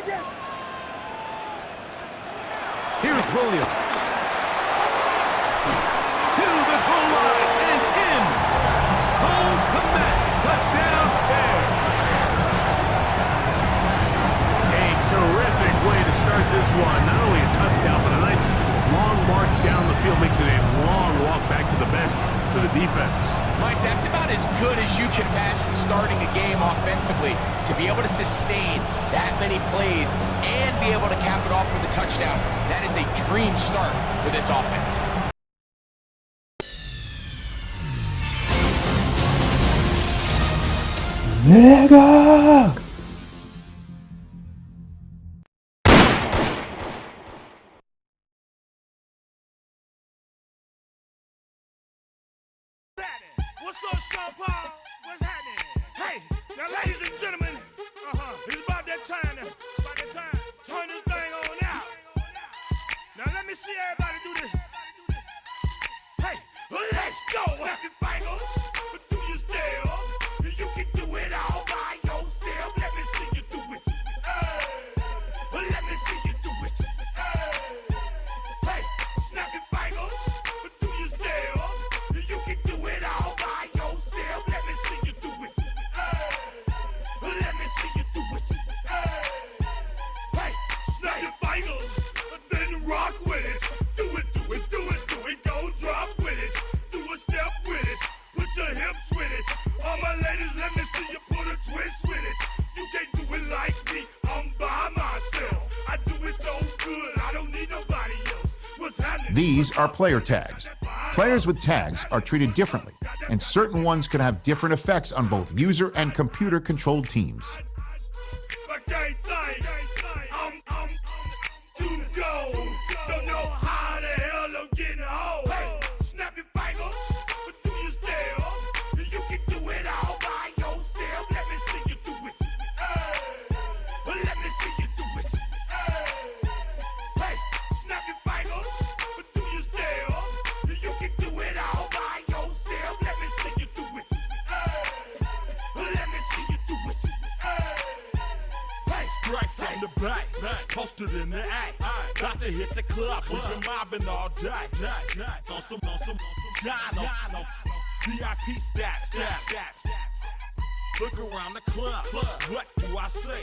Here's Williams. To the goal line and in. Cold comeback. Touchdown Bears. A terrific way to start this one. Not only a touchdown, but a nice long march down the field. Makes it a long walk back to the bench for the defense. Mike, that's about as good as you can imagine starting a game offensively. To be able to sustain that many plays and be able to cap it off with a touchdown, that is a dream start for this offense. Nigga! What's up, Sean Paul? What's happening? Hey, now, ladies and gentlemen, it's about that time to turn this thing on out. Now, let me see everybody do this. Hey, let's go. Snap your fingers, do your step. You can do it all by yourself. Let me see you do it. Let me see you do it. Hey, snap your fingers, do your step. You can do it all by yourself. Let me see you do it. Let me see you do it. Hey, snap your fingers, then rock with it. Do it, do it, do it, do it. Go drop with it. Do a step with it. Put your hips with it. All my ladies, let me see you put a twist with it. You can't do it like me. I'm by myself. I do it so good. I don't need nobody else. What's happening? These are player tags. Players with tags are treated differently, and certain ones could have different effects on both user and computer-controlled teams. I can't think. I'm too go. Don't know how the hell I'm getting home. Hey, snap your fingers, do your step. You can do it all by yourself. Let me see you do it. Let me see you do it. Hey, snap your fingers, do your step. You can do it all by yourself. Let me see you do it. Let me see you do it. Hey, Straight from the back, posted in the act. Got to hit the club, we've been mobbing all day. On some Dino, VIP stats. Look around the club, what do I say?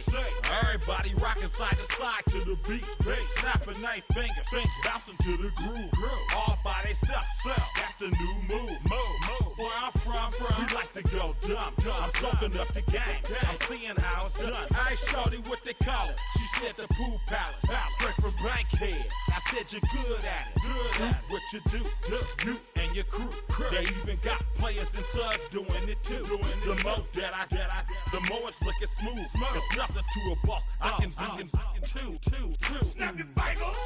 Everybody rocking side to side to the beat. Snapping their fingers, bouncing to the groove. All by themselves, that's the new move. Where I'm from, we like to go dumb. I'm soaking up the game, I'm seeing how it's done. I ain't shorty what they call it. She said the pool palace, straight from Bankhead. I said you're good at it. What you do, you and your crew. They even got players and thugs doing it too. The more that I get, the more it's looking smooth. It's nothing to a boss. I can two. snap your fingers,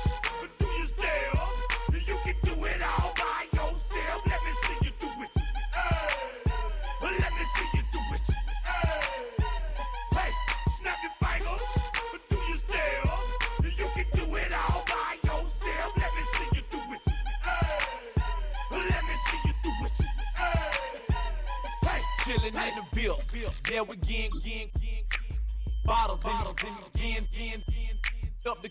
do your step. You can do it all by yourself. Let me see you do it. Let me see you do it. Hey, snap your fingers, do your step. You can do it all by yourself. Let me see you do it. Let me see you do it. Hey, Chillin' in the bill. There we again. Bottles in again. Up the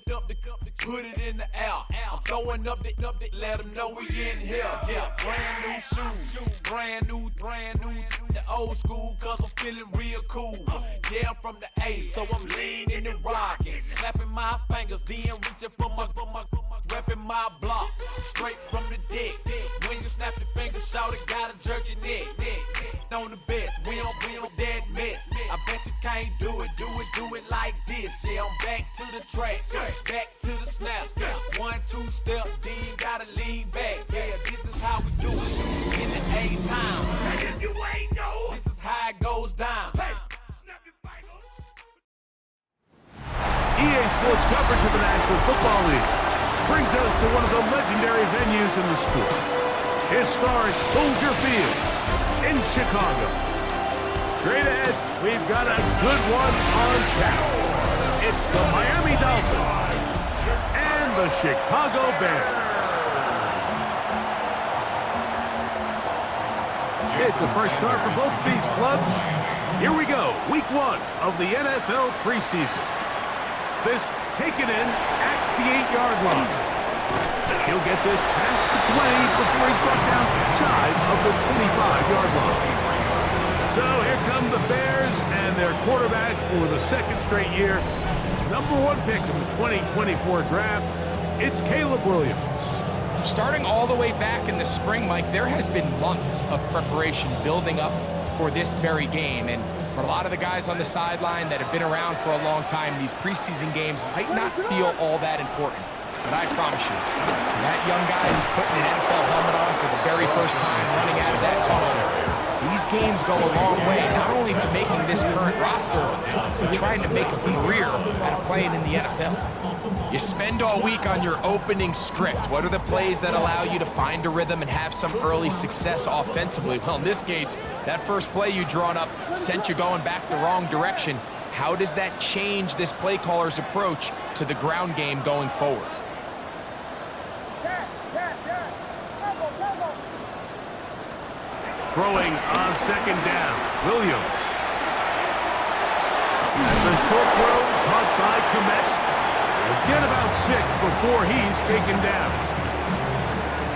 put it in the air. I'm throwing up the, let them know we in here. Yeah, brand new shoes, brand new. The old school, cause I'm feeling real cool. Yeah, I'm from the A, so I'm leaning and rocking. Snapping my fingers, then reaching for my repping my block. Straight from the deck. When you snap your fingers, shout it, gotta jerk your neck. On the best, we don't dead mess. I bet you can't do it like this. Yeah, I'm back to the track, back to the snap. 1, 2 step, then gotta lean back. Yeah, this is how we do it in the A-time. and if you ain't know, This is how it goes down. hey, snap your fingers. EA Sports coverage of the National Football League brings us to one of the legendary venues in the sport. Historic Soldier Field in Chicago. Straight ahead, we've got a good one on tap. It's the Miami Dolphins and the Chicago Bears. It's a fresh start for both of these clubs. Here we go, week 1 of the NFL preseason. This taken in at the 8-yard line. He'll get this past the 20 before he's brought down shy of the 25-yard line. So here come the Bears and their quarterback for the second straight year. Number 1 pick in the 2024 draft, it's Caleb Williams. Starting all the way back in the spring, Mike, there has been months of preparation building up for this very game. And for a lot of the guys on the sideline that have been around for a long time, these preseason games might not feel all that important. But I promise you, that young guy who's putting an NFL helmet on for the very first time running out of that tunnel, these games go a long way, not only to making this current roster, but trying to make a career out of playing in the NFL. You spend all week on your opening script. What are the plays that allow you to find a rhythm and have some early success offensively? Well, in this case, that first play you drawn up sent you going back the wrong direction. How does that change this play caller's approach to the ground game going forward? Throwing on second down, Williams. That's a short throw, caught by Komet. He'll get about 6 before he's taken down.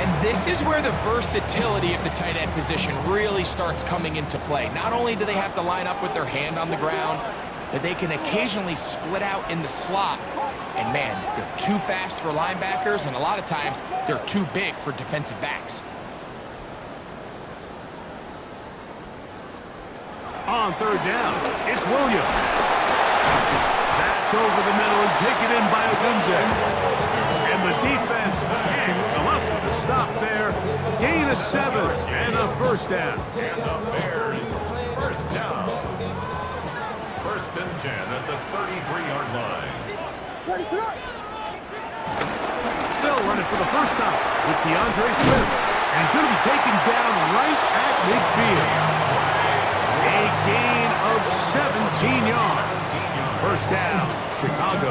And this is where the versatility of the tight end position really starts coming into play. Not only do they have to line up with their hand on the ground, but they can occasionally split out in the slot. And man, they're too fast for linebackers, and a lot of times they're too big for defensive backs. On third down, it's Williams. That's over the middle and taken in by Odunze. And the defense can't come up with a stop there. Gain of 7 and a first down. And the Bears, first down. First and 10 at the 33-yard line. They'll run it for the first time with DeAndre Swift. And he's going to be taken down right at midfield. A gain of 17 yards. First down, Chicago.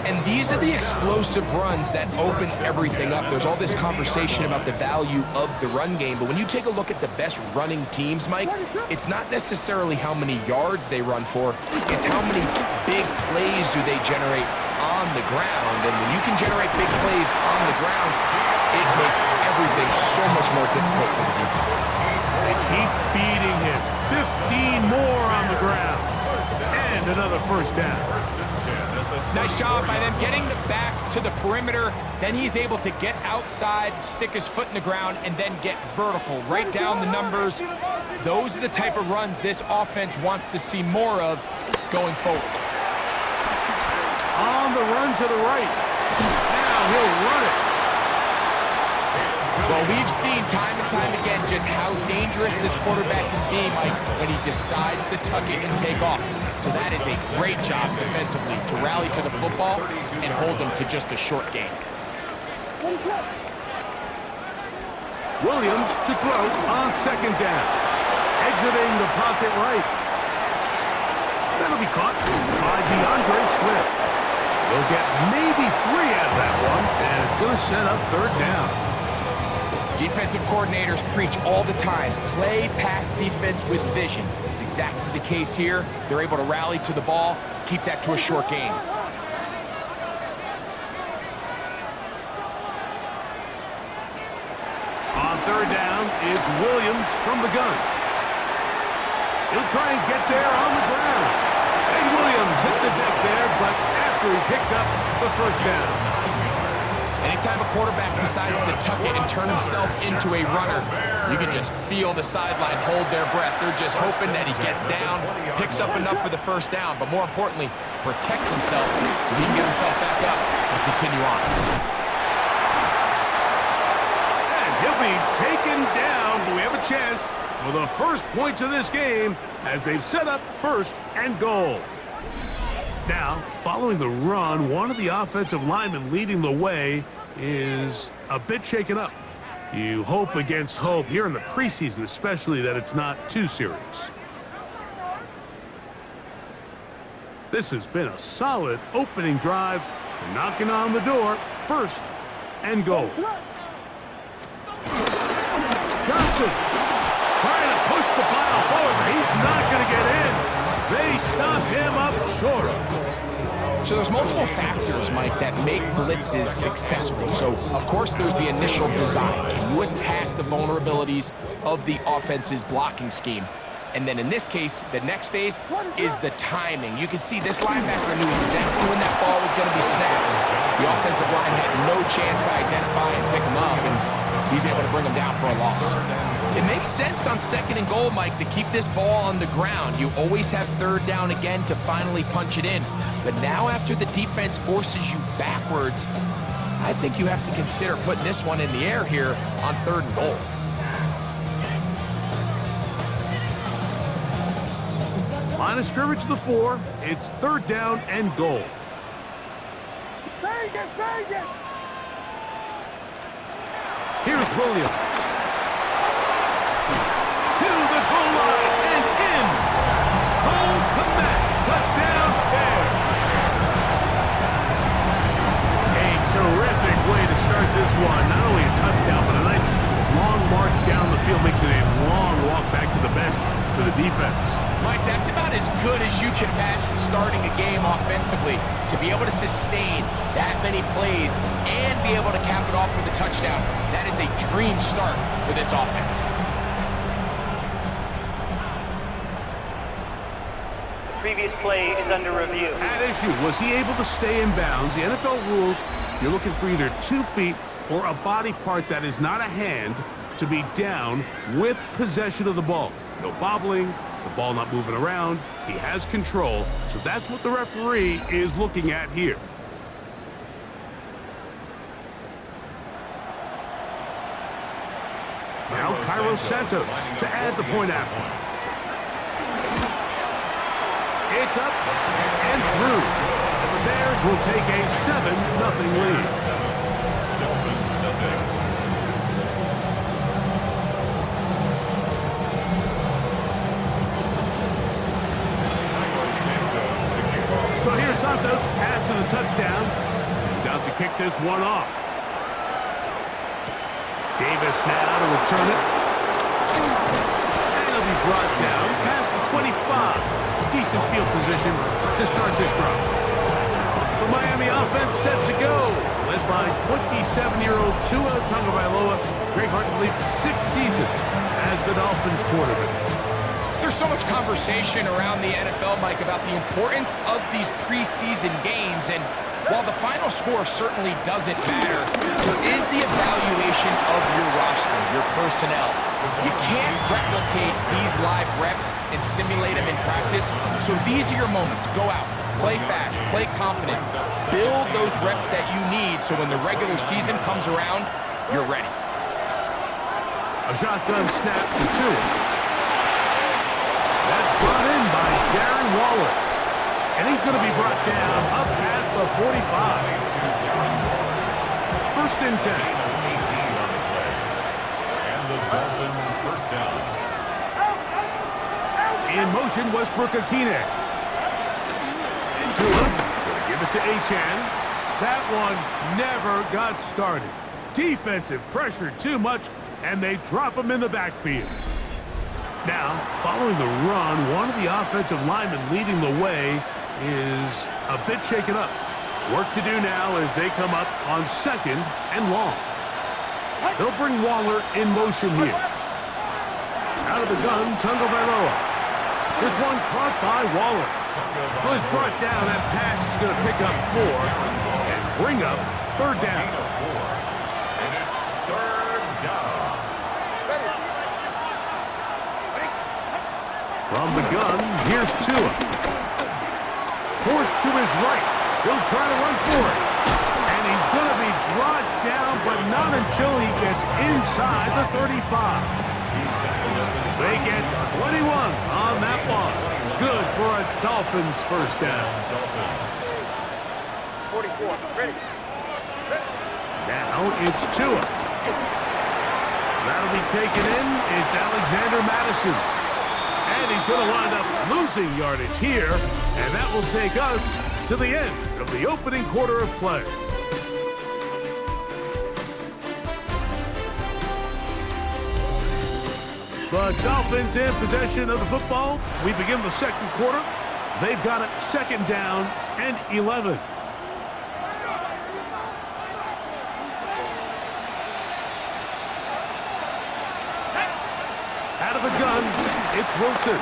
And these are the explosive runs that open everything up. There's all this conversation about the value of the run game, but when you take a look at the best running teams, Mike, it's not necessarily how many yards they run for, it's how many big plays do they generate on the ground. And when you can generate big plays on the ground, it makes everything so much more difficult for the defense. They keep feeding him. 15 more on the ground. And another first down. Nice job by them getting the back to the perimeter. Then he's able to get outside, stick his foot in the ground, and then get vertical. Right down the numbers. Those are the type of runs this offense wants to see more of going forward. On the run to the right. Now he'll run it. Well, we've seen time and time again just how dangerous this quarterback can be, Mike, when he decides to tuck it and take off. So that is a great job defensively to rally to the football and hold him to just a short gain. Williams to throw on second down. Exiting the pocket right. That'll be caught by DeAndre Swift. They'll get maybe 3 out of that one, and it's going to set up third down. Defensive coordinators preach all the time, play pass defense with vision. It's exactly the case here. They're able to rally to the ball, keep that to a short gain. On third down, it's Williams from the gun. He'll try and get there on the ground. And Williams hit the deck there, but after he picked up the first down. Anytime a quarterback decides to tuck it and turn himself into a runner, you can just feel the sideline hold their breath. They're just hoping that he gets down, picks up enough for the first down, but more importantly, protects himself so he can get himself back up and continue on. And he'll be taken down, but we have a chance for the first points of this game as they've set up first and goal. Now, following the run, one of the offensive linemen leading the way is a bit shaken up. You hope against hope here in the preseason, especially, that it's not too serious. This has been a solid opening drive, knocking on the door, first and goal. Johnson trying to push the pile forward, but he's not going to get in. They stop him up short. So there's multiple factors, Mike, that make blitzes successful. So, of course, there's the initial design. Can you attack the vulnerabilities of the offense's blocking scheme? And then in this case, the next phase is the timing. You can see this linebacker knew exactly when that ball was going to be snapped. The offensive line had no chance to identify and pick him up, and he's able to bring him down for a loss. It makes sense on 2nd and goal, Mike, to keep this ball on the ground. You always have 3rd down again to finally punch it in. But now after the defense forces you backwards, I think you have to consider putting this one in the air here on 3rd and goal. Line of scrimmage to the 4. It's 3rd down and goal. Here's Williams. To the goal line and in. Cole Kmet, touchdown there. A terrific way to start this one. Not only a touchdown, but a nice long march down the field. Makes it a long walk back to the bench for the defense. Mike, that's about as good as you can imagine starting a game offensively. To be able to sustain that many plays and be able to cap it off with a touchdown, that is a dream start for this offense. Previous play is under review. At issue, was he able to stay in bounds? The NFL rules, you're looking for either 2 feet or a body part that is not a hand to be down with possession of the ball. No bobbling, the ball not moving around. He has control, so that's what the referee is looking at here. Now Cairo Santos to add the point after. It's up and through. And the Bears will take a 7-0 lead. So here's Santos after the touchdown. He's out to kick this one off. Davis now to return it. And he'll be brought down past the 25. Decent field position to start this drive. The Miami offense set to go. Led by 27-year-old Tua Tagovailoa. Greg Hartley, believe, 6th season as the Dolphins quarterback. There's so much conversation around the NFL, Mike, about the importance of these preseason games. And while the final score certainly doesn't matter, there is the evaluation of your roster, your personnel. You can't replicate these live reps and simulate them in practice. So these are your moments. Go out, play fast, play confident, build those reps that you need so when the regular season comes around, you're ready. A shotgun snap to Tua. That's brought in by Darren Waller. And he's going to be brought down up past the 45. 1st and 10. First down. In motion, Westbrook-Akine. And Tua going to give it to Achane. That one never got started. Defensive pressure too much, and they drop him in the backfield. Now, following the run, one of the offensive linemen leading the way is a bit shaken up. Work to do now as they come up on 2nd and long. They'll bring Waller in motion here. Out of the gun, Tagovailoa. This one caught by Waller. Well, he's brought down. That pass is going to pick up 4 and bring up 3rd down. And it's 3rd down. From the gun, here's Tua. Forced to his right. He'll try to run for it. And he's going to be brought down, but not until he gets inside the 35. They get 21 on that one. Good for a Dolphins 1st down. 44, ready. Now it's Tua. That'll be taken in. It's Alexander Madison. And he's going to wind up losing yardage here. And that will take us to the end of the opening quarter of play. The Dolphins in possession of the football. We begin the 2nd quarter. They've got it 2nd down and 11. Out of the gun, it's Wilson.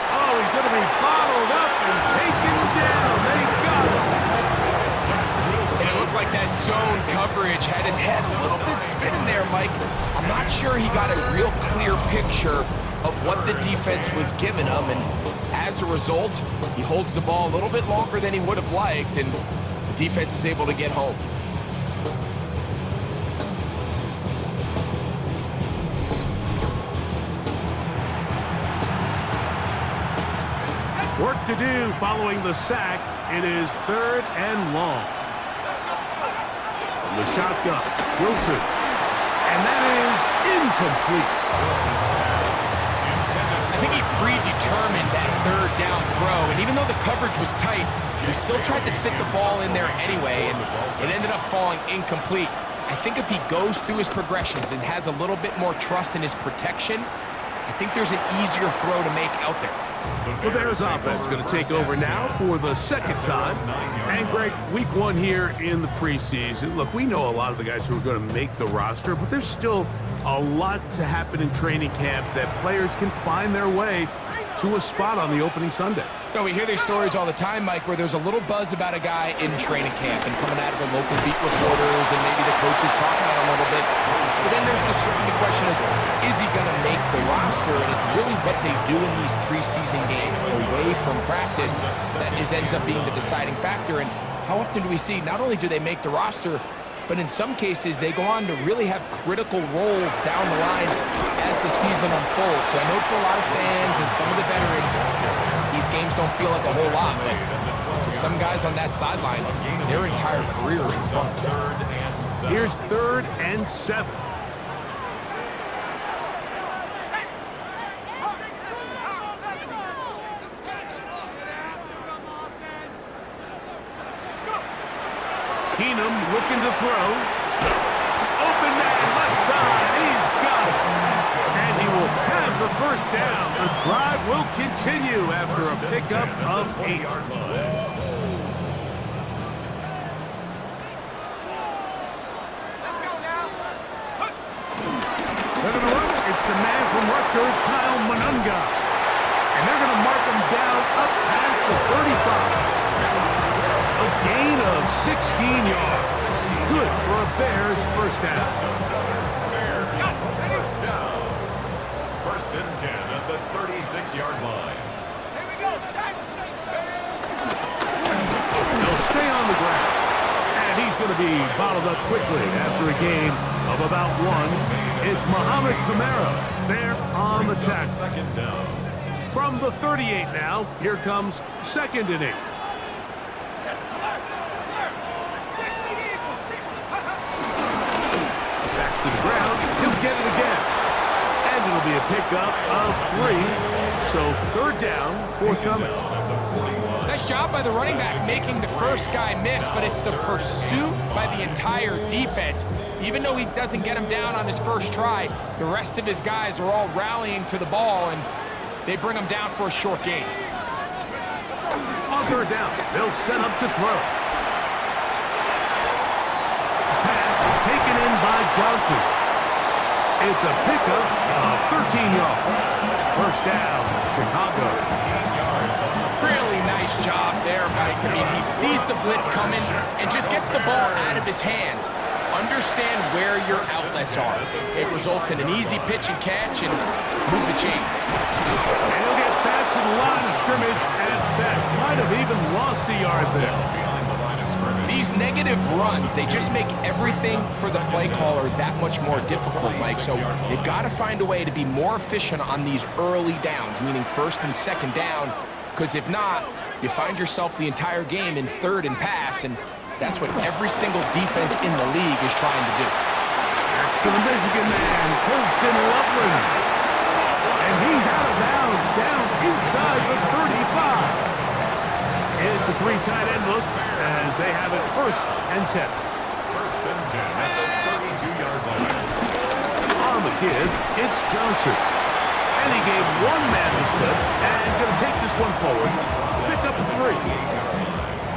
Oh, he's going to be bottled up and taken down. They got him. And it looked like that zone coverage had his head a little bit spinning there, Mike. I'm not sure he got a real clear picture of what the defense was giving him, and as a result, he holds the ball a little bit longer than he would have liked, and the defense is able to get home. Work to do following the sack. It is 3rd and long. From the shotgun, Wilson. And that is incomplete. I think he predetermined that 3rd down throw, and even though the coverage was tight, he still tried to fit the ball in there anyway, and it ended up falling incomplete. I think if he goes through his progressions and has a little bit more trust in his protection, I think there's an easier throw to make out there. The Bears offense going to take over now for the 2nd time. And Greg, week 1 here in the preseason. Look, we know a lot of the guys who are going to make the roster, but there's still a lot to happen in training camp that players can find their way to a spot on the opening Sunday. No, we hear these stories all the time, Mike, where there's a little buzz about a guy in training camp and coming out of the local beat reporters and maybe the coaches talking about him a little bit. But then there's the question is he going to make the roster? And it's really what they do in these preseason games away from practice that ends up being the deciding factor. And how often do we see not only do they make the roster, but in some cases they go on to really have critical roles down the line as the season unfolds. So I know to a lot of fans and some of the veterans, these games don't feel like a whole lot, but to some guys on that sideline, their entire career is in front of them. Here's 3rd and 7. Keenum looking to throw. Open man, left side. He's got it. And he will have the 1st down. The drive will continue after a pickup of 8. They're going to run. It's the man from Rutgers, Kyle Monunga. And they're going to mark him down up past the 35. A gain of 16 yards. Good for a Bears 1st down. Bears 1st down. 1st and 10 at the 36-yard line. They'll stay on the ground. And he's going to be bottled up quickly after a gain of about 1. It's Muhammad Kamara there on the tackle. 2nd down. From the 38 now, here comes 2nd and 8. To the ground, he'll get it again. And it'll be a pickup of 3. So 3rd down, forthcoming. Nice job by the running back making the first guy miss, but it's the pursuit by the entire defense. Even though he doesn't get him down on his first try, the rest of his guys are all rallying to the ball, and they bring him down for a short gain. On 3rd down, they'll set up to throw. Taken in by Johnson. It's a pickup of 13 yards. 1st down, Chicago. Really nice job there, Mike. I mean, he sees the blitz coming and just gets the ball out of his hands. Understand where your outlets are. It results in an easy pitch and catch and move the chains. And he'll get back to the line of scrimmage at best. Might have even lost a yard there. These negative runs, they just make everything for the play caller that much more difficult, Mike. So they've got to find a way to be more efficient on these early downs, meaning 1st and 2nd down, because if not, you find yourself the entire game in 3rd and pass, and that's what every single defense in the league is trying to do. That's to the Michigan man, Colston Loveland. And he's out of bounds, down inside the 35. It's a 3 tight end look as they have it 1st and 10. 1st and 10 at the 32-yard line. On the give, it's Johnson. And And he gave one man the slip and going to take this one forward. Pick up 3.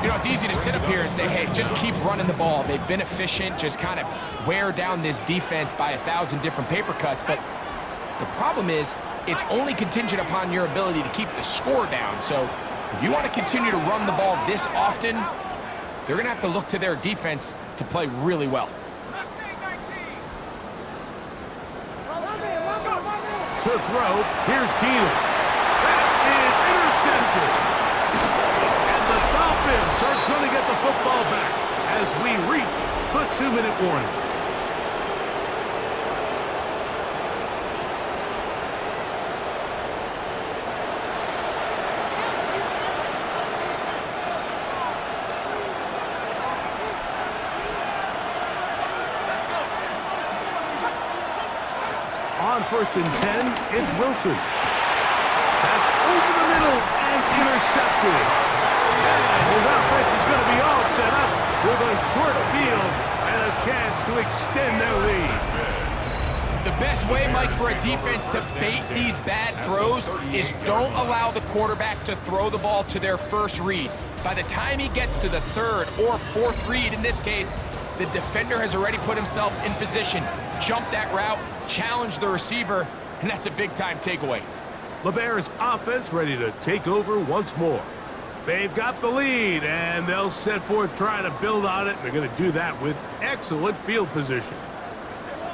You know, it's easy to sit up here and say, hey, just keep running the ball. They've been efficient, just kind of wear down this defense by 1,000 different paper cuts. But the problem is, it's only contingent upon your ability to keep the score down. So if you want to continue to run the ball this often, they're going to have to look to their defense to play really well. To throw, here's Keenan. That is intercepted. And the Dolphins are going to get the football back as we reach the 2-minute warning. On 1st and 10, it's Wilson. That's over the middle and intercepted. And his offense is going to be all set up with a short field and a chance to extend their lead. The best way, Mike, for a defense to bait these bad throws is don't allow the quarterback to throw the ball to their first read. By the time he gets to the 3rd or 4th read, in this case, the defender has already put himself in position, jump that route, challenge the receiver, and that's a big-time takeaway. LeBear's offense ready to take over once more. They've got the lead, and they'll set forth trying to build on it. They're going to do that with excellent field position.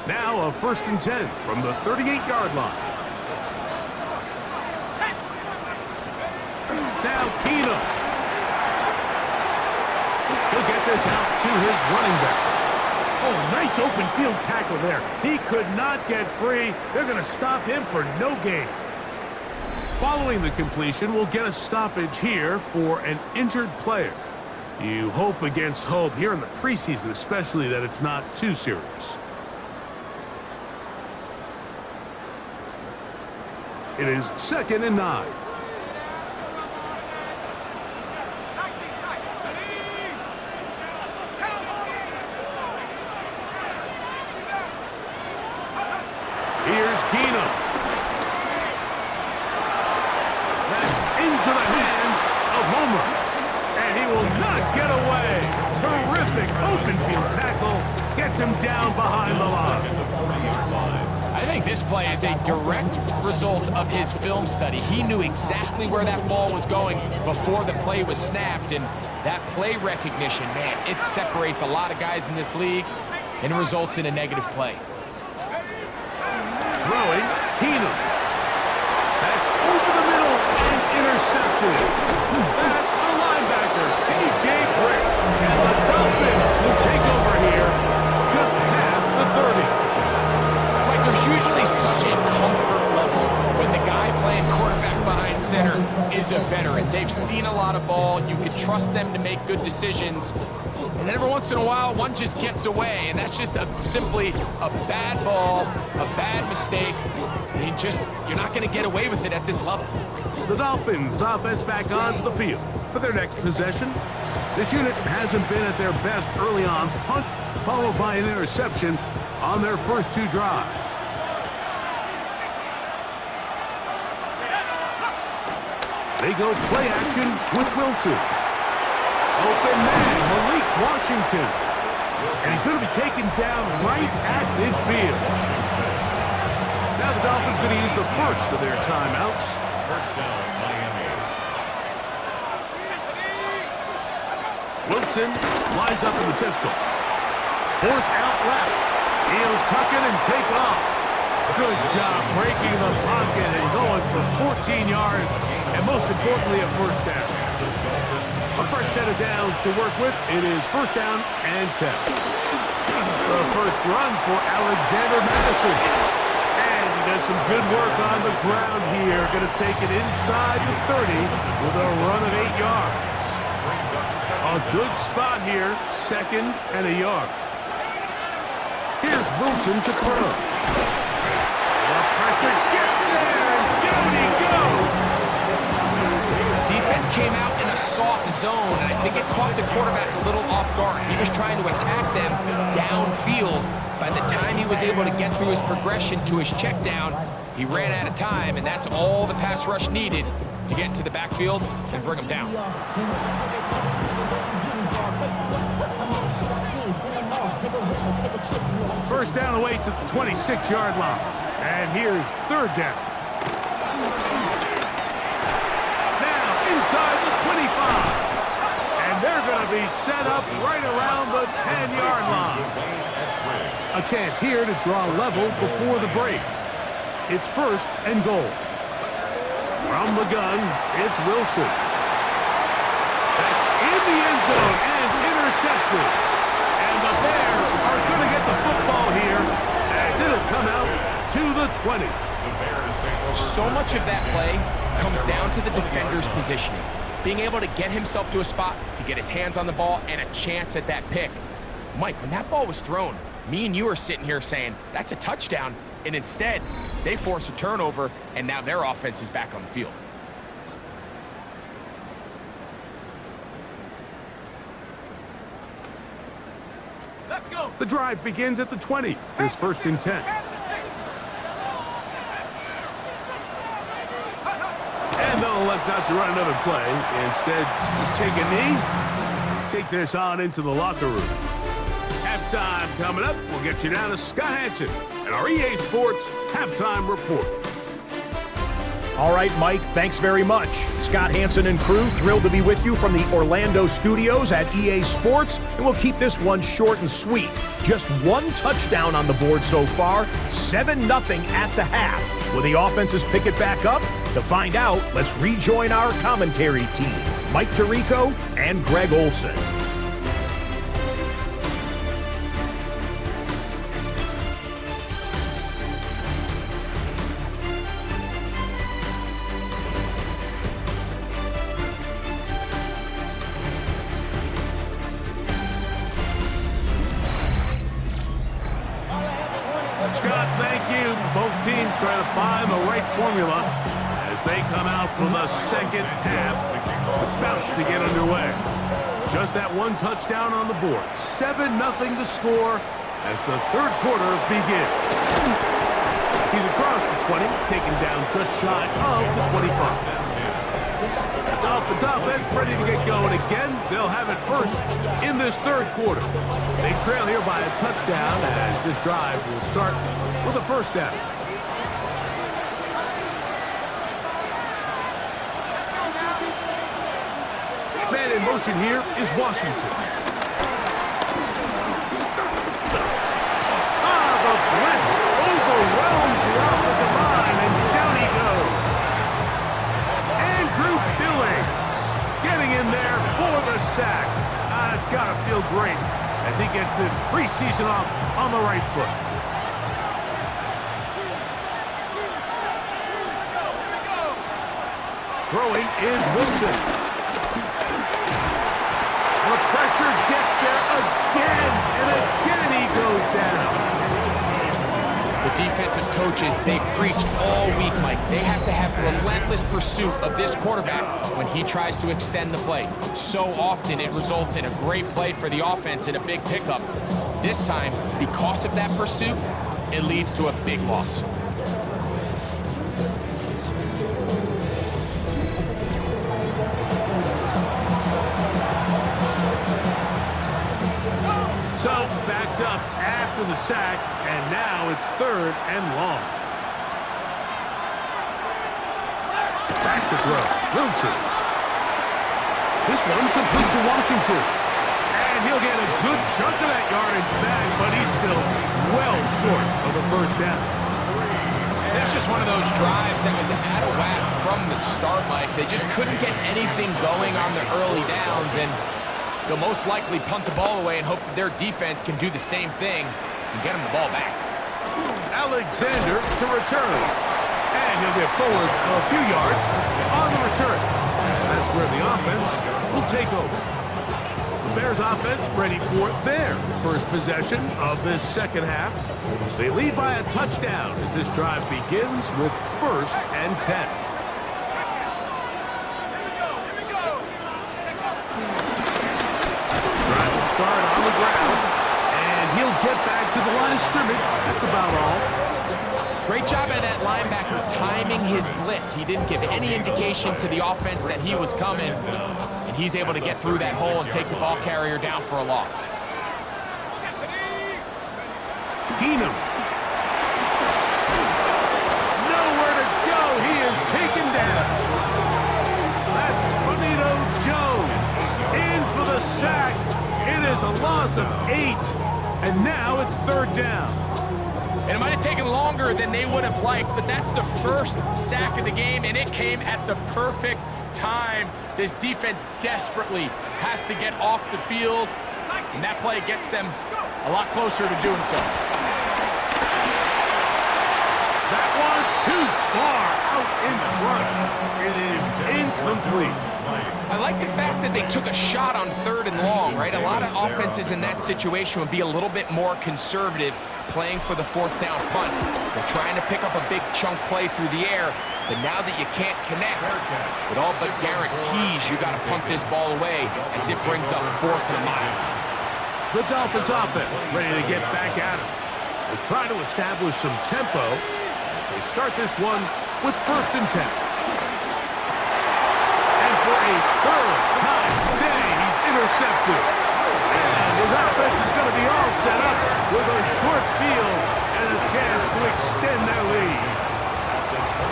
Now a 1st and 10 from the 38-yard line. Now Keenum. He'll get this out to his running back. Oh, nice open field tackle there. He could not get free. They're going to stop him for no gain. Following the completion, we'll get a stoppage here for an injured player. You hope against hope here in the preseason, especially, that it's not too serious. It is 2nd and 9. Here's Keenum. That's into the hands of Homer. And he will not get away. Terrific open field tackle. Gets him down behind the line. I think this play is a direct result of his film study. He knew exactly where that ball was going before the play was snapped. And that play recognition, man, it separates a lot of guys in this league and results in a negative play. Throwing, Keenum. That's over the middle and intercepted. That's the linebacker, A.J. Britt. And the Dolphins will take over here just past the 30. Like, there's usually such a comfort level when the guy playing quarterback behind center is a veteran. They've seen a lot of ball. You can trust them to make good decisions. And then every once in a while, one just gets away, and that's just simply a bad ball, a bad mistake. You're not going to get away with it at this level. The Dolphins offense back onto the field for their next possession. This unit hasn't been at their best early on. Punt followed by an interception on their first 2 drives. They go play action with Wilson. Open man, Malik Washington. And he's going to be taken down right at midfield. Now the Dolphins going to use the first of their timeouts. First down, Miami. Wilson lines up in the pistol. Forced out left. He'll tuck it and take off. Good job breaking the pocket and going for 14 yards. And most importantly, a first down. A fresh set of downs to work with. It is 1st down and 10. The first run for Alexander Madison. And he does some good work on the ground here. Going to take it inside the 30 with a run of 8 yards. A good spot here. 2nd and a yard. Here's Wilson to throw. The pressure gets there. And down he goes. Defense came out in a soft zone, and I think it caught the quarterback a little off guard. He was trying to attack them downfield. By the time he was able to get through his progression to his check down, He ran out of time, and that's all the pass rush needed to get to the backfield and bring him down. First down away to the 26-yard line. And here's third down. Now inside the 25. And they're going to be set up right around the 10-yard line. A chance here to draw level before the break. It's first and goal. From the gun, it's Wilson. That's in the end zone and intercepted. And the Bears are going to get the football here as it'll come out to the 20. So much of that play comes down to the defender's positioning. Being able to get himself to a spot, to get his hands on the ball, and a chance at that pick. Mike, when that ball was thrown, me and you are sitting here saying, that's a touchdown, and instead, they force a turnover, and now their offense is back on the field. Let's go. The drive begins at the 20. Here's first and 10. And they'll elect not to run another play. Instead, just take a knee, take this on into the locker room. Halftime coming up. We'll get you down to Scott Hansen and our EA Sports Halftime Report. All right, Mike, thanks very much. Scott Hansen and crew, thrilled to be with you from the Orlando studios at EA Sports, and we'll keep this one short and sweet. Just one touchdown on the board so far, 7-0 at the half. Will the offenses pick it back up? To find out, let's rejoin our commentary team, Mike Tirico and Greg Olson. Scott, thank you. Both teams trying to find the right formula as they come out for the second half. About to get underway. Just that one touchdown on the board. 7-0 to score as the third quarter begins. He's across the 20, taken down just shy of the 25. Offense ready to get going again. They'll have it first in this third quarter. They trail here by a touchdown as this drive will start with a first down. Man in motion here is Washington. The blitz overwhelms the offensive line, and down he goes. Andrew Billings getting in there for the sack. It's got to feel great as he gets this preseason off on the right foot. Throwing is Wilson. The pressure gets there again, and again he goes down. The defensive coaches, they preach all week, Mike. They have to have relentless pursuit of this quarterback when he tries to extend the play. So often it results in a great play for the offense and a big pickup. This time, because of that pursuit, it leads to a big loss. So, backed up after the sack, and now it's third and long. Back to throw. Wilson. This one complete to Washington. And he'll get a good chunk of that yardage back, but he's still well short of the first down. That's just one of those drives that was out of whack from the start, Mike. They just couldn't get anything going on the early downs, and they'll most likely punt the ball away and hope that their defense can do the same thing and get them the ball back. Alexander to return. And he'll get forward a few yards on the return. And that's where the offense will take over. The Bears offense ready for their first possession of this second half. They lead by a touchdown as this drive begins with first and 10. Drive will start on the ground, and he'll get back to the line of scrimmage. That's about all. Great job by that linebacker timing his blitz. He didn't give any indication to the offense that he was coming, and he's able to get through that hole and take the ball carrier down for a loss. Keenum. Nowhere to go. He is taken down. That's Bonito Jones in for the sack. It is a loss of 8, and now it's 3rd down. And it might have taken longer than they would have liked, but that's the first sack of the game, and it came at the perfect time. This defense desperately has to get off the field, and that play gets them a lot closer to doing so. That one too far out in front. It is incomplete. I like the fact that they took a shot on 3rd and long, right? A lot of offenses in that situation would be a little bit more conservative, playing for the 4th down punt. They're trying to pick up a big chunk play through the air, but now that you can't connect, it all but guarantees you got to punt this ball away as it brings up 4th and a mile. The Dolphins offense ready to get back at him. They try to establish some tempo as they start this one with 1st and 10. And for a 3rd time today, he's intercepted. And his offense is going to be all set up with a short field and a chance to extend their lead.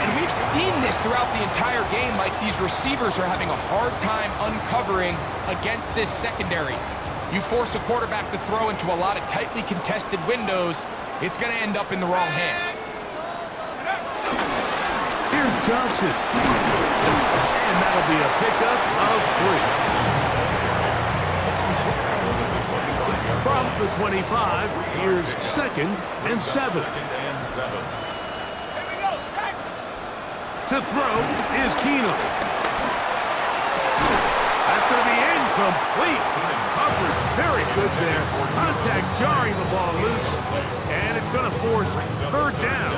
And we've seen this throughout the entire game. Like, these receivers are having a hard time uncovering against this secondary. You force a quarterback to throw into a lot of tightly contested windows, it's going to end up in the wrong hands. Here's Johnson. And that'll be a pickup of 3. From the 25, here's 2nd and 7. To throw is Keenum. That's going to be incomplete. Coverage very good there. Contact jarring the ball loose. And it's going to force 3rd down.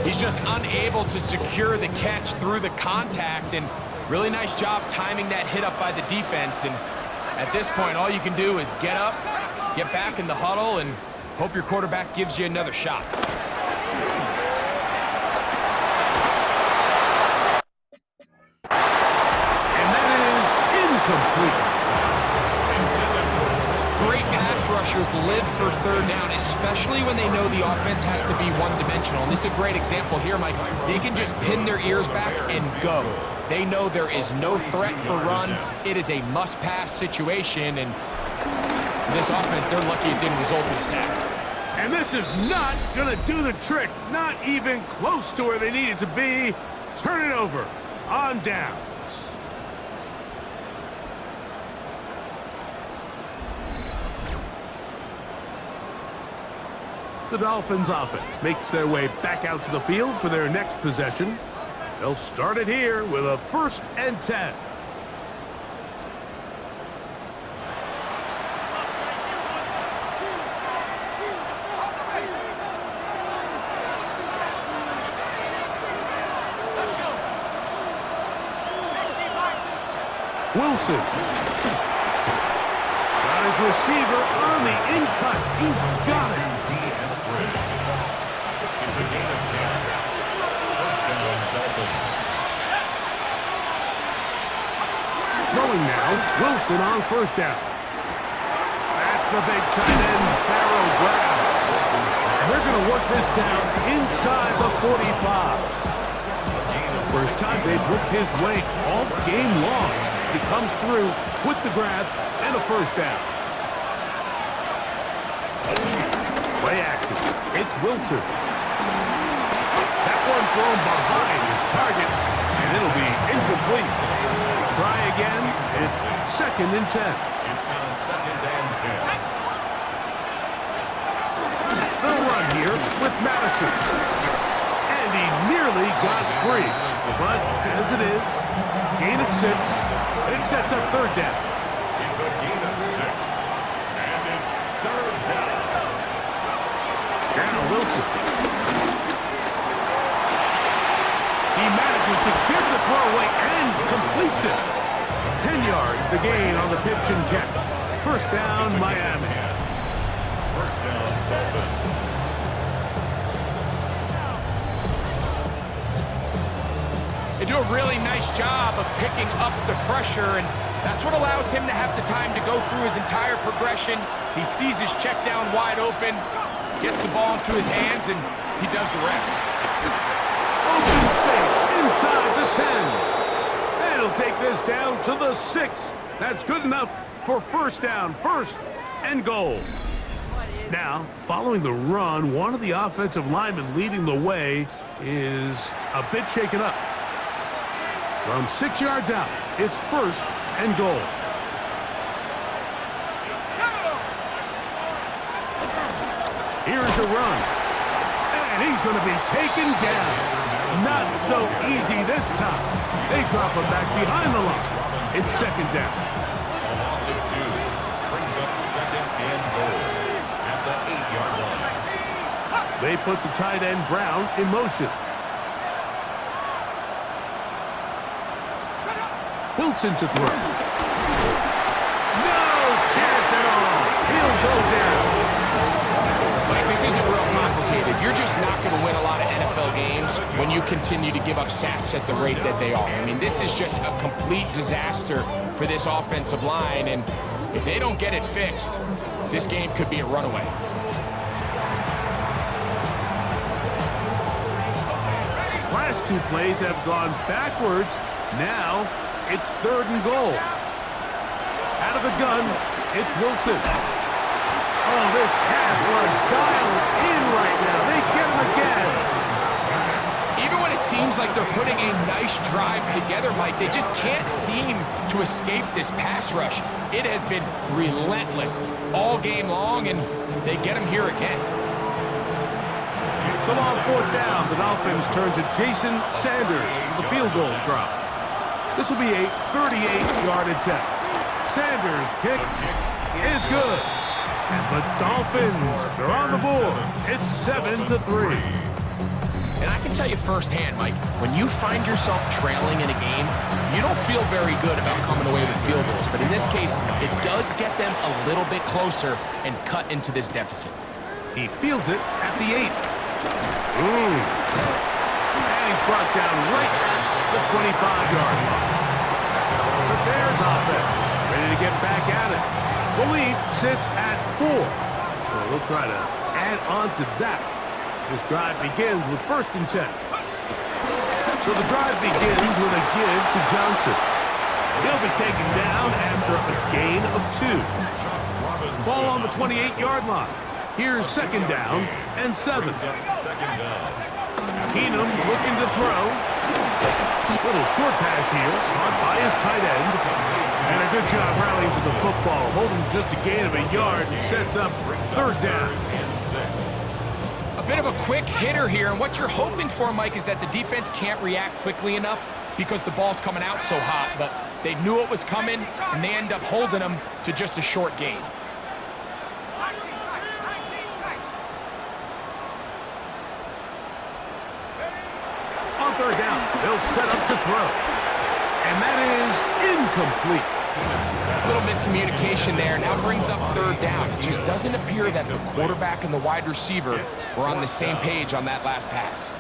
He's just unable to secure the catch through the contact, and really nice job timing that hit up by the defense. And at this point, all you can do is get up, get back in the huddle, and hope your quarterback gives you another shot. And that is incomplete. Great pass rushers live for 3rd down, especially when they know the offense has to be one-dimensional. And this is a great example here, Mike. They can just pin their ears back and go. They know there is no threat for run. It is a must-pass situation, and for this offense, they're lucky it didn't result in a sack. And this is not going to do the trick. Not even close to where they needed to be. Turn it over on downs. The Dolphins offense makes their way back out to the field for their next possession. They'll start it here with a 1st and 10. Wilson. Got his receiver on the in-cut. He's got it. It's a gain of 10. 1st down, Dolphins. Throwing now, Wilson on 1st down. That's the big tight end, barrel grab. And they're going to work this down inside the 45. First time they've worked his way all game long. He comes through with the grab and a 1st down. Play action. It's Wilson. That one thrown behind his target, and it'll be incomplete. Try again. It's 2nd and 10. It's now 2nd and 10. They'll run here with Madison. And he nearly got free. But as it is, gain of 6. It sets up 3rd down. It's a gain of 6. And it's 3rd down. Now Wilson. He manages to give the throw away and completes it. 10 yards the gain on the pitch and catch. 1st down, Miami. 1st down, Dolphins. do a really nice job of picking up the pressure, and that's what allows him to have the time to go through his entire progression. He sees his check down wide open, gets the ball into his hands, and he does the rest. Open space inside the 10. And he'll take this down to the 6. That's good enough for first down, first and goal. Now, following the run, one of the offensive linemen leading the way is a bit shaken up. From 6 yards out, it's first and goal. Here's a run. And he's going to be taken down. Not so easy this time. They drop him back behind the line. It's second down. A loss of 2 brings up second and goal at the 8-yard line. They put the tight end Brown in motion. Wilson to throw. No chance at all. He'll go down. Mike, this isn't real complicated. You're just not going to win a lot of NFL games when you continue to give up sacks at the rate that they are. I mean, this is just a complete disaster for this offensive line, and if they don't get it fixed, this game could be a runaway. Last 2 plays have gone backwards. Now it's third and goal. Out of the gun, it's Wilson. Oh, this pass rush dialed in right now. They get him again. Even when it seems like they're putting a nice drive together, Mike, they just can't seem to escape this pass rush. It has been relentless all game long, and they get him here again. So on fourth down, the Dolphins turn to Jason Sanders for the field goal try. This will be a 38-yard attempt. Sanders' kick is good. And the Dolphins are on the board. It's 7-3. And I can tell you firsthand, Mike, when you find yourself trailing in a game, you don't feel very good about coming away with field goals. But in this case, it does get them a little bit closer and cut into this deficit. He fields it at the 8. And he's brought down right at the 25-yard line. The Bears offense ready to get back at it. The lead sits at 4. So we'll try to add on to that. This drive begins with first and 10. So the drive begins with a give to Johnson. He'll be taken down after a gain of 2. Ball on the 28-yard line. Here's second down and 7. Keenum looking to throw. Little short pass here, caught by his tight end. And a good job rallying to the football, holding just a gain of a yard and sets up third down. A bit of a quick hitter here, and what you're hoping for, Mike, is that the defense can't react quickly enough because the ball's coming out so hot, but they knew it was coming, and they end up holding them to just a short gain. On third down, they'll set up to throw. And that is incomplete. A little miscommunication there. Now brings up third down. It just doesn't appear that the quarterback and the wide receiver were on the same page on that last pass.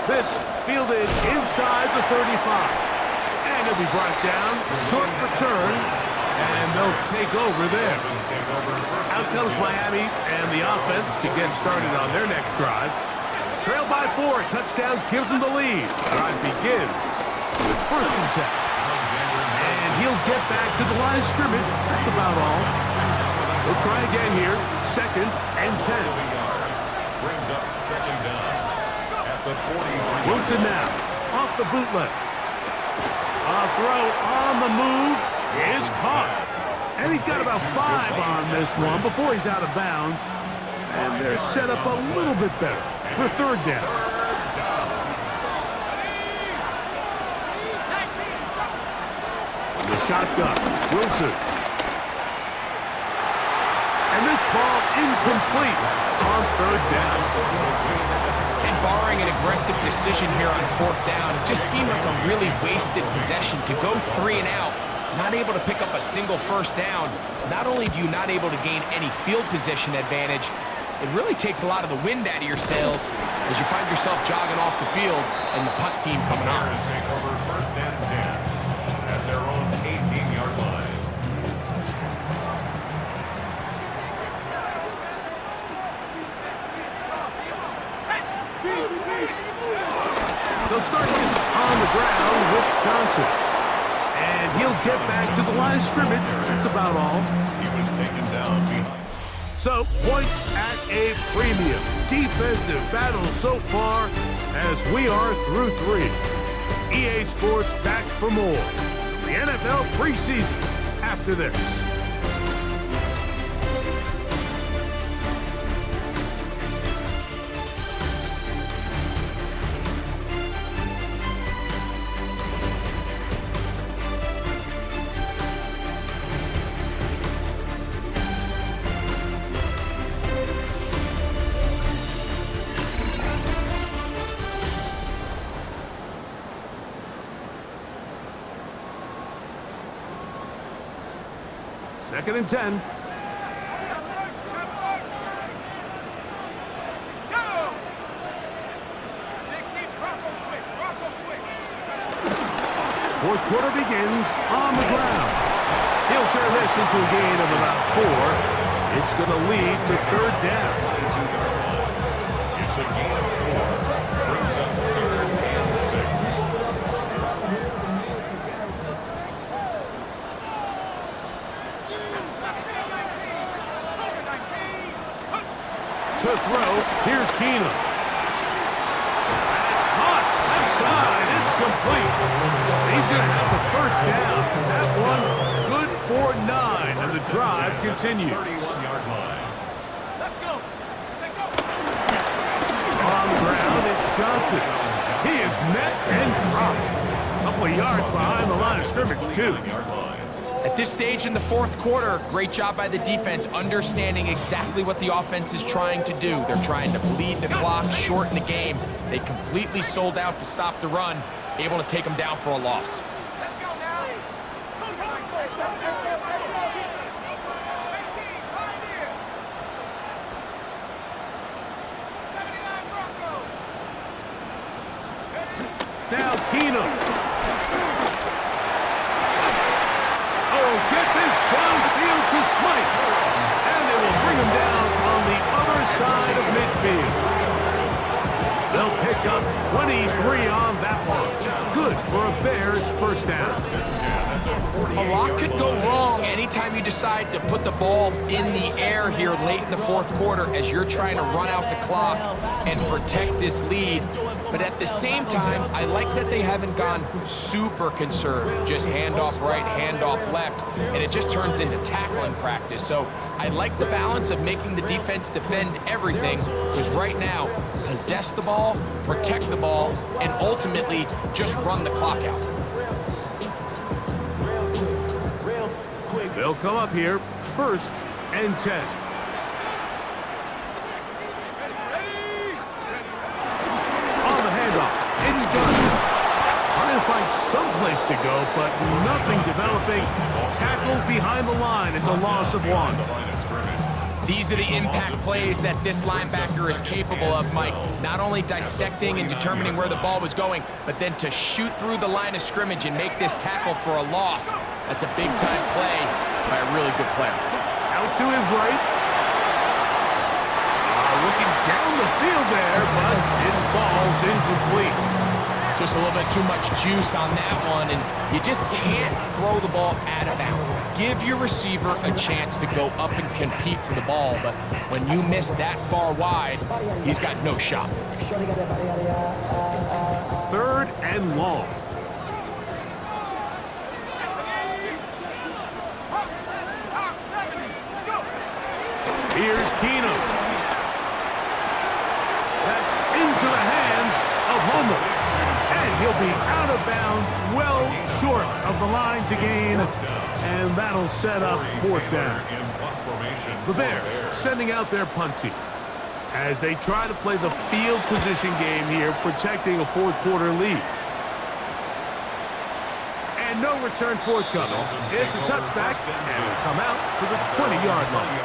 This fielded inside the 35. And he'll be brought down, short return, and they'll take over there. Out comes Miami and the offense to get started on their next drive. Trail by 4, touchdown gives them the lead. Drive begins with first and 10. And he'll get back to the line of scrimmage. That's about all. He'll try again here, second and 10. Brings up second down at the 40. Wilson now, off the bootleg. A throw on the move is caught. And he's got about 5 on this one before he's out of bounds. And they're set up a little bit better for third down. From the shotgun, Wilson. And this ball incomplete on third down. And barring an aggressive decision here on fourth down, it just seemed like a really wasted possession to go 3 and out not able to pick up a single first down. Not only do you not able to gain any field position advantage, it really takes a lot of the wind out of your sails as you find yourself jogging off the field and the punt team coming on. Bears take over first and 10 at their own 18-yard line. They'll start this on the ground with Johnson. And he'll get back to the line of scrimmage. That's about all. He was taken down behind. So, points at a premium. Defensive battle so far as we are through 3. EA Sports back for more. The NFL preseason after this. Second and 10. Fourth quarter begins on the ground. He'll turn this into a gain of about 4. It's going to lead to third down. It's a gain of 4. Brings up third and 6. To throw, here's Keenum. That's hot, left side, it's complete. He's going to have the first down. That one good for 9, and the drive continues. 31-yard line. Let's go. On the ground, it's Johnson. He is met and dropped. A couple of yards behind the line of scrimmage, too. At this stage in the fourth quarter, great job by the defense understanding exactly what the offense is trying to do. They're trying to bleed the clock, shorten the game. They completely sold out to stop the run, able to take them down for a loss. Now Keenum. Oh, get this downfield to Smite. And they will bring him down on the other side of midfield. They'll pick up 23 on that one. Good for a Bears first down. A lot could go wrong anytime you decide to put the ball in the air here late in the fourth quarter as you're trying to run out the clock and protect this lead. But at the same time, I like that they haven't gone super conservative, just handoff right, handoff left, and it just turns into tackling practice. So I like the balance of making the defense defend everything, because right now, possess the ball, protect the ball, and ultimately just run the clock out. They'll come up here, first and 10. Trying to find someplace to go, but nothing developing. Tackled behind the line. It's a loss of 1. These are the impact plays that this linebacker is capable of, Mike. Not only dissecting and determining where the ball was going, but then to shoot through the line of scrimmage and make this tackle for a loss. That's a big-time play by a really good player. Out to his right. Looking down the field there, but it falls incomplete. Just a little bit too much juice on that one, and you just can't throw the ball out of bounds. Give your receiver a chance to go up and compete for the ball, but when you miss that far wide, he's got no shot. Third and long. Here's Keenum. That's into the hands of Homer. And he'll be out of bounds, well short of the line to gain, and that'll set up fourth down. The Bears sending out their punt team as they try to play the field position game here, protecting a fourth quarter lead. And no return forthcoming. It's a touchback, and will come out to the 20-yard line.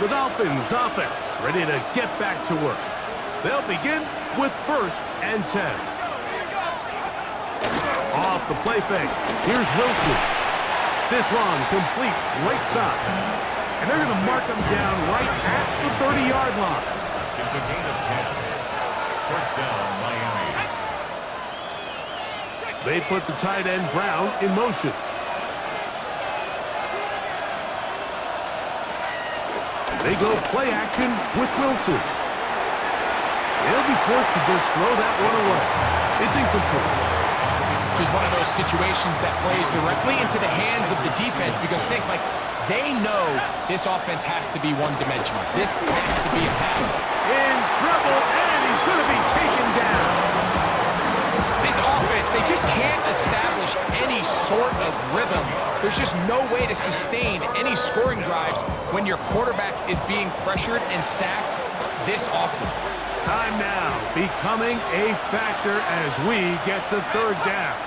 The Dolphins offense ready to get back to work. They'll begin with 1st and 10. Off the play fake. Here's Wilson. This one complete right side. And they're going to mark him down right at the 30-yard line. It's a gain of 10. First down, Miami. They put the tight end Brown in motion. They go play action with Wilson. He'll be forced to just throw that one away. It's incomplete. This is one of those situations that plays directly into the hands of the defense because think like they know this offense has to be one-dimensional. This has to be a pass. In trouble, and he's going to be taken down. This offense, they just can't establish any sort of rhythm. There's just no way to sustain any scoring drives when your quarterback is being pressured and sacked this often. Time now becoming a factor as we get to 3rd down.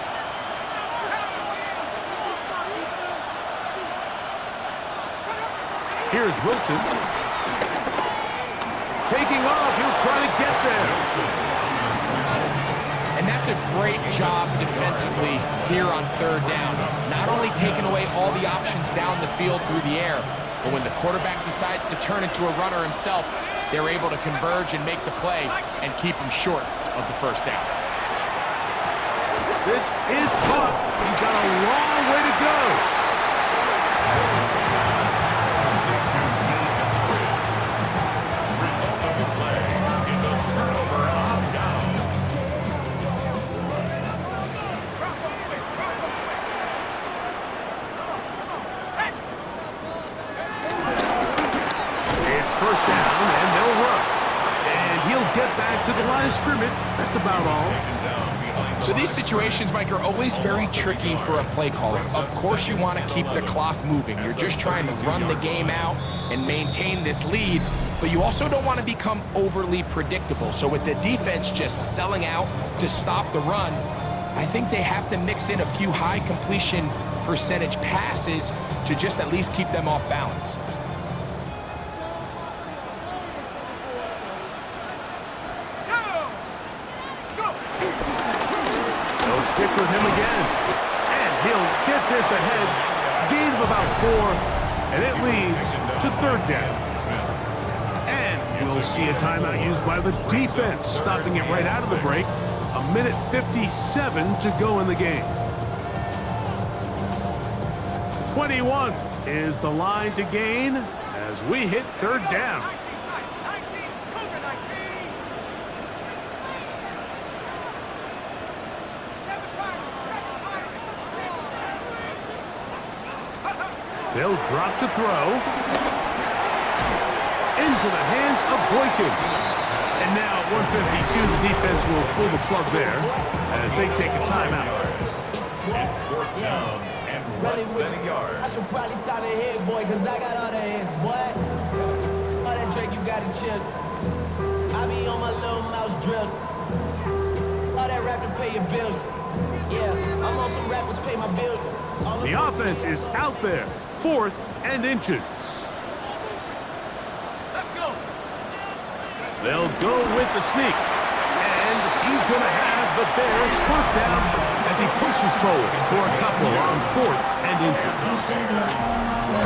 Here's Wilson. Taking off, he'll try to get there. And that's a great job defensively here on 3rd down. Not only taking away all the options down the field through the air, but when the quarterback decides to turn into a runner himself, they're able to converge and make the play and keep him short of the 1st down. This is caught. He's got a long way to go. Result of the play is a turnover on down. It's 1st down, and they'll run. And he'll get back to the line of scrimmage. That's about all. So these situations, Mike, are always very tricky for a play caller. Of course you want to keep the clock moving. You're just trying to run the game out and maintain this lead, but you also don't want to become overly predictable. So with the defense just selling out to stop the run, I think they have to mix in a few high completion percentage passes to just at least keep them off balance. Stick with him again. And he'll get this ahead. Gain of about 4. And it leads to 3rd down. And we'll see a timeout used by the defense, stopping it right out of the break. 1:57 to go in the game. 21 is the line to gain as we hit 3rd down. They'll drop to throw. Into the hands of Boykin. And now at 1:52, the defense will pull the plug there as they take a timeout. It's 4th down and less than a yard. I should probably sign a head, boy, because I got all the hits, boy. All that Drake, you got to chill. I be on my little mouse drill. All that rap to pay your bills. Yeah, I'm on some rappers pay my bills. The offense is out there. 4th and inches. Let's go. They'll go with the sneak. And he's going to have the Bears 1st down as he pushes forward for a couple on 4th and inches.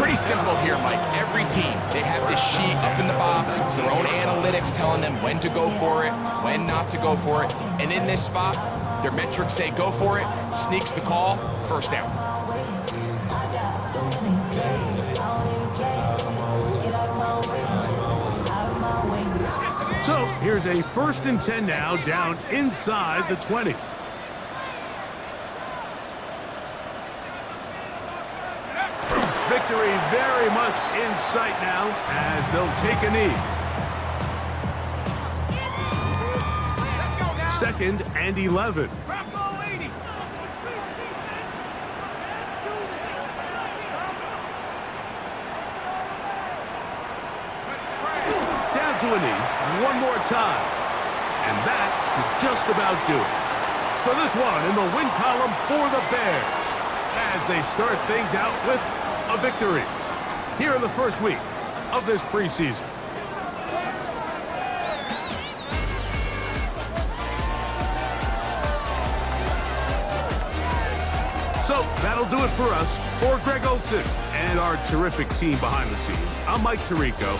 Pretty simple here, Mike. Every team, they have this sheet up in the box. It's their own analytics telling them when to go for it, when not to go for it. And in this spot, their metrics say go for it, sneaks the call, 1st down. So here's a 1st and 10 now, down inside the 20. Victory very much in sight now as they'll take a knee. 2nd and 11. To a knee one more time, and that should just about do it. So this one in the win column for the Bears. as they start things out with a victory here in the first week of this preseason. So that'll do it for us. For Greg Olson and our terrific team behind the scenes, I'm Mike Tirico.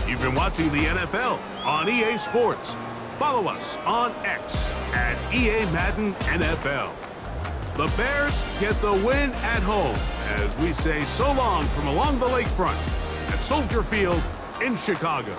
You've been watching the NFL on EA Sports. Follow us on X at EA Madden NFL. The Bears get the win at home as we say so long from along the lakefront at Soldier Field in Chicago.